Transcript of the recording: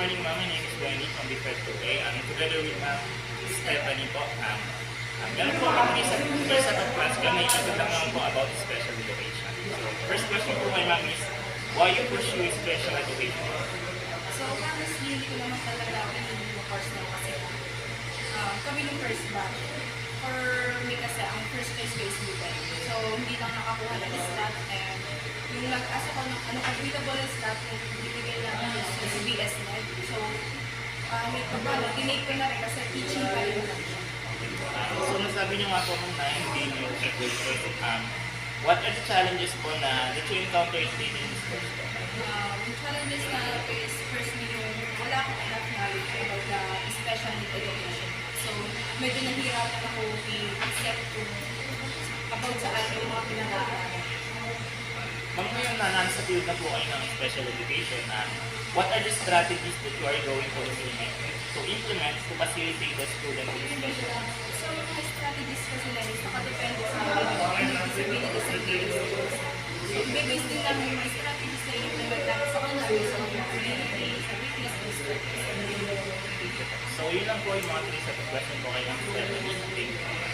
morning, ma'am. My name is Wendy from the Prep 2A. Together with Ma'am Stephanie po. Meron po kami sa first set of plans ka na itagot lang naman po about special education. So, first question po kay ma'am is, why you pursue special education? So, honestly, hindi ko naman talaga pinili yung course na kasi kami nung first batch. For me kasi, ang first choice ko is BPED. So, hindi lang nakakuha ng slot and yung nag-asa ko ng available slot yung binigay namin is BSNet. So, tinake ko na rin kasi teaching pa rin naman siya. So, nasabi niyo nga po kung na hindi niyo what are the challenges po na that you encounter in taking this course po? Yung challenges na is firstly yung wala akong enough knowledge about the special need education. So, medyo nahihirapan ako i-accept about sa akin yung mga pinag-aaralan. Ma'am, ngayon na nasa field na po kayo ng special education, what are the strategies that you are going to implement to facilitate the student with special needs? So, yung mga strategies kasi na is nakadepende sa disability sa skills. So, base din lang yung mga strategies na i-implement natin sa kanila sa mga community, sa weakness, and strengths. So, yun lang po yung mga 3 set of question po kayo ng Stephanie. Thank you.